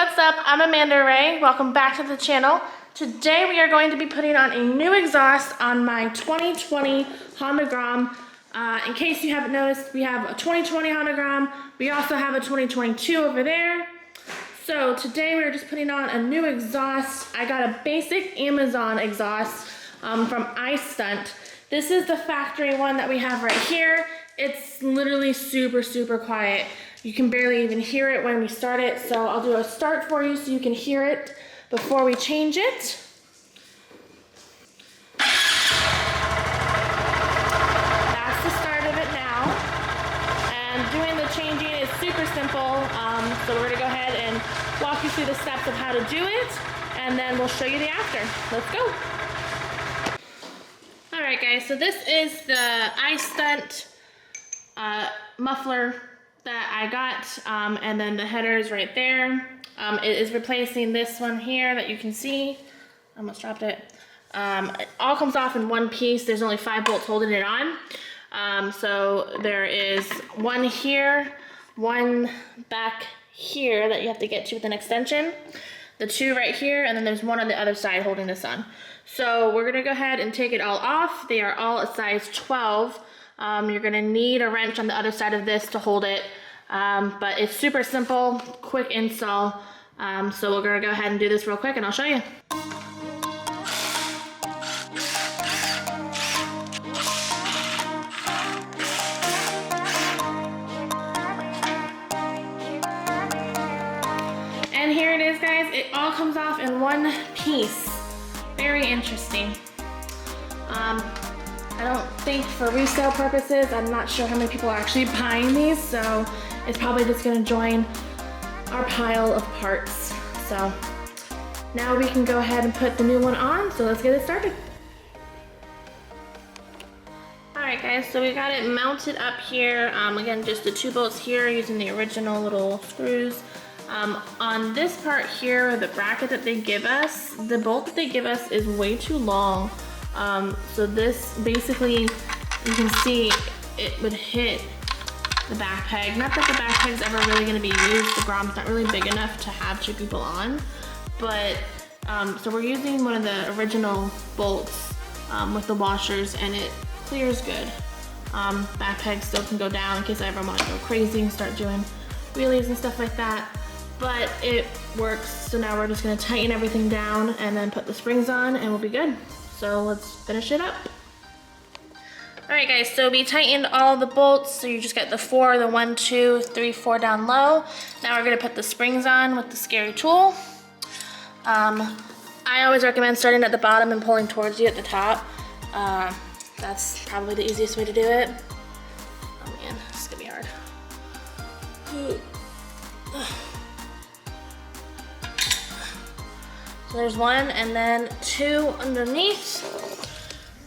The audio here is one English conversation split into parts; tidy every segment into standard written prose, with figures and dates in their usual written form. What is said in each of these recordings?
what's up? I'm Amanda Ray. Welcome back to the channel. Today we are going to be putting on a new exhaust on my 2020 Honda Grom. In case you haven't noticed, we have a 2020 Honda Grom. We also have a 2022 over there. So today we're just putting on a new exhaust. I got a basic Amazon exhaust from iStunt. This is the factory one that we have right here. It's literally super quiet. You can barely even hear it when we start it, so I'll do a start for you so you can hear it before we change it. That's the start of it now. And doing the changing is super simple, so we're gonna go ahead and walk you through the steps of how to do it, and then we'll show you the after. Let's go. All right, guys, so this is the iStunt muffler that I got, and then the header is right there. It is replacing this one here that you can see. I almost dropped it. It all comes off in one piece. There's only 5 bolts holding it on. So there is one here, one back here that you have to get to with an extension, the 2 right here, and then there's one on the other side holding this on. So we're gonna go ahead and take it all off. They are all a size 12. You're gonna need a wrench on the other side of this to hold it, but it's super simple, quick install. So we're gonna go ahead and do this real quick and I'll show you. And here it is, guys. It all comes off in one piece. Very interesting. I don't think for resale purposes, I'm not sure how many people are actually buying these, so it's probably just gonna join our pile of parts. So now we can go ahead and put the new one on, so let's get it started. All right, guys, so we got it mounted up here. Again, just the 2 bolts here using the original little screws. On this part here, the bracket that they give us, the bolt that they give us is way too long. So this basically, you can see it would hit the back peg. Not that the back peg's ever really going to be used. The Grom's not really big enough to have 2 people on. But, so we're using one of the original bolts with the washers, and it clears good. Back peg still can go down in case I ever want to go crazy and start doing wheelies and stuff like that. But it works, so now we're just going to tighten everything down and then put the springs on and we'll be good. So let's finish it up. All right, guys, so we tightened all the bolts. So you just got the 4, the 1, 2, 3, 4 down low. Now we're gonna put the springs on with the scary tool. I always recommend starting at the bottom and pulling towards you at the top. That's probably the easiest way to do it. Oh man, this is gonna be hard. So there's 1 and then 2 underneath,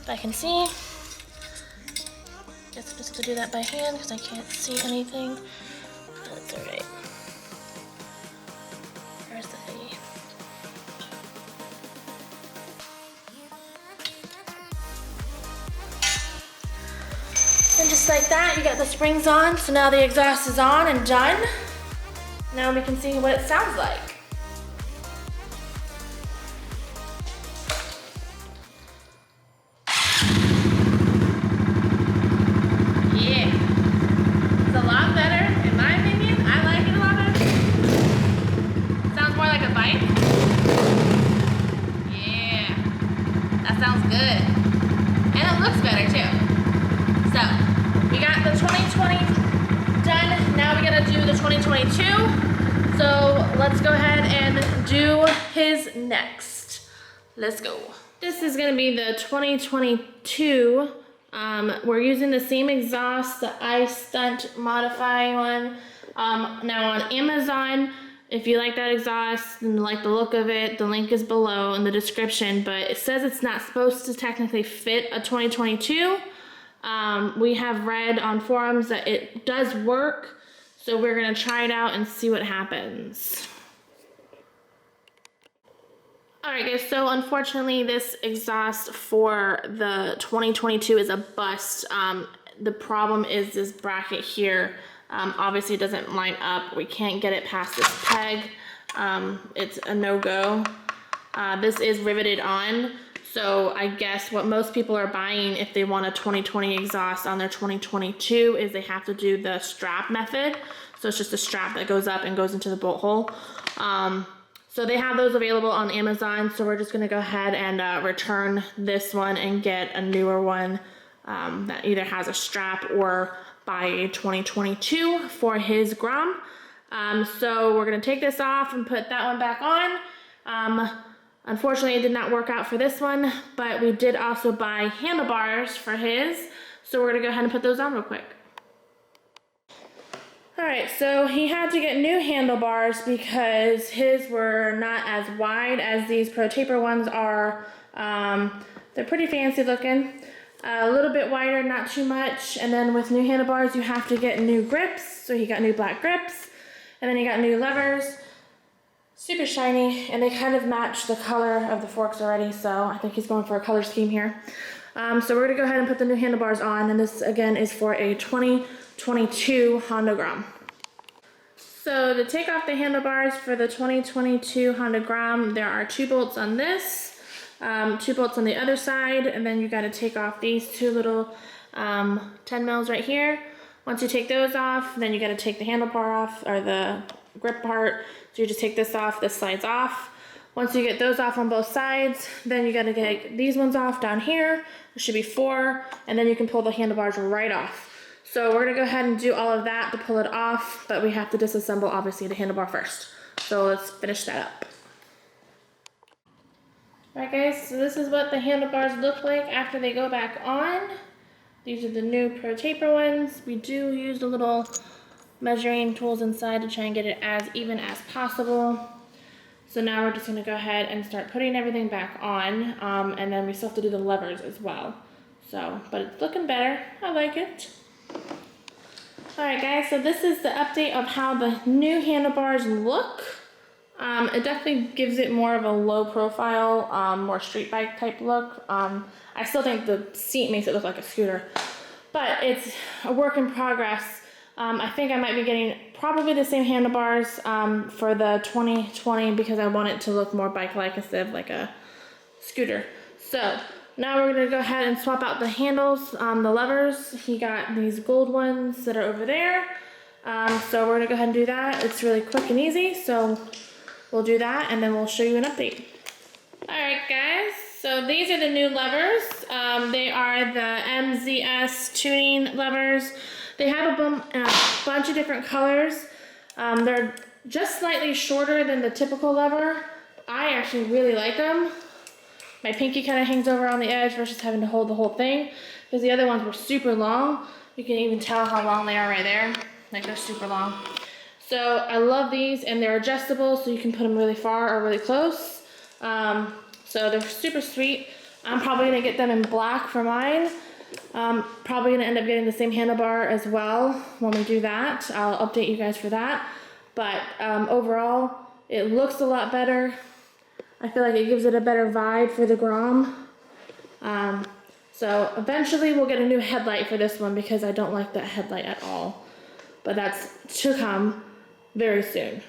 if I can see. Guess I'm just gonna do that by hand because I can't see anything. That's all right. Where's the thingy? And just like that, you got the springs on. So now the exhaust is on and done. Now we can see what it sounds like. Sounds good. And it looks better too. So we got the 2020 done. Now we gotta do the 2022. So let's go ahead and do his next. Let's go. This is gonna be the 2022. We're using the same exhaust, the iStunt Modify one. Now on Amazon, if you like that exhaust and like the look of it, the link is below in the description, but it says it's not supposed to technically fit a 2022. We have read on forums that it does work, so we're gonna try it out and see what happens. All right, guys, so unfortunately this exhaust for the 2022 is a bust. The problem is this bracket here. Obviously it doesn't line up. We can't get it past this peg. it's a no-go. This is riveted on, so I guess what most people are buying if they want a 2020 exhaust on their 2022 is they have to do the strap method. So it's just a strap that goes up and goes into the bolt hole. So they have those available on Amazon, so we're just gonna go ahead and return this one and get a newer one that either has a strap or buy a 2022 for his Grom. So we're gonna take this off and put that one back on. Unfortunately, it did not work out for this one, but we did also buy handlebars for his, so we're gonna go ahead and put those on real quick. All right, so he had to get new handlebars because his were not as wide as these Pro Taper ones are. They're pretty fancy looking. A little bit wider, not too much. And then with new handlebars, you have to get new grips. So he got new black grips, and then he got new levers. Super shiny, and they kind of match the color of the forks already, so I think he's going for a color scheme here. So we're gonna go ahead and put the new handlebars on, and this again is for a 2022 Honda Grom. So to take off the handlebars for the 2022 Honda Grom, there are 2 bolts on this, 2 bolts on the other side, and then you gotta take off these 2 little 10 mils right here. Once you take those off, then you gotta take the handlebar off, or the grip part. So you just take this off, this slides off. Once you get those off on both sides, then you gotta get these ones off down here. There should be 4, and then you can pull the handlebars right off. So we're gonna go ahead and do all of that to pull it off, but we have to disassemble obviously the handlebar first. So let's finish that up. Alright guys, so this is what the handlebars look like after they go back on. These are the new Pro Taper ones. We do use the little measuring tools inside to try and get it as even as possible. So now we're just gonna go ahead and start putting everything back on, and then we still have to do the levers as well. So, but it's looking better. I like it. Alright guys, so this is the update of how the new handlebars look. It definitely gives it more of a low profile, more street bike type look. I still think the seat makes it look like a scooter, but it's a work in progress. I think I might be getting probably the same handlebars for the 2020 because I want it to look more bike-like instead of like a scooter. So now we're gonna go ahead and swap out the handles, the levers. He got these gold ones that are over there. So we're gonna go ahead and do that. It's really quick and easy, so we'll do that and then we'll show you an update. All right guys, so these are the new levers. They are the MZS tuning levers. They have a bunch of different colors. They're just slightly shorter than the typical lever. I actually really like them. My pinky kind of hangs over on the edge versus having to hold the whole thing, because the other ones were super long. You can even tell how long they are right there. Like, they're super long. So I love these, and they're adjustable, so you can put them really far or really close. So they're super sweet. I'm probably gonna get them in black for mine. Probably gonna end up getting the same handlebar as well when we do that. I'll update you guys for that. But overall, it looks a lot better. I feel like it gives it a better vibe for the Grom. So eventually we'll get a new headlight for this one because I don't like that headlight at all. But that's to come very soon.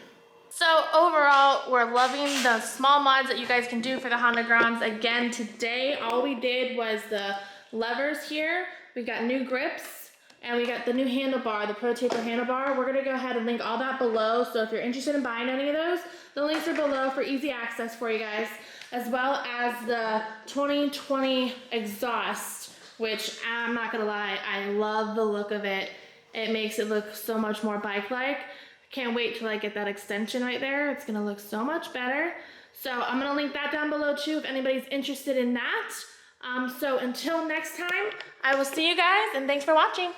So overall, we're loving the small mods that you guys can do for the Honda Groms. Again, today, all we did was the levers here. We got new grips, and we got the new handlebar, the Pro Taper handlebar. We're gonna go ahead and link all that below. So if you're interested in buying any of those, the links are below for easy access for you guys, as well as the 2020 exhaust, which I'm not gonna lie, I love the look of it. It makes it look so much more bike-like. Can't wait till I get that extension right there. It's gonna look so much better. So I'm gonna link that down below too if anybody's interested in that. So until next time, I will see you guys, and thanks for watching.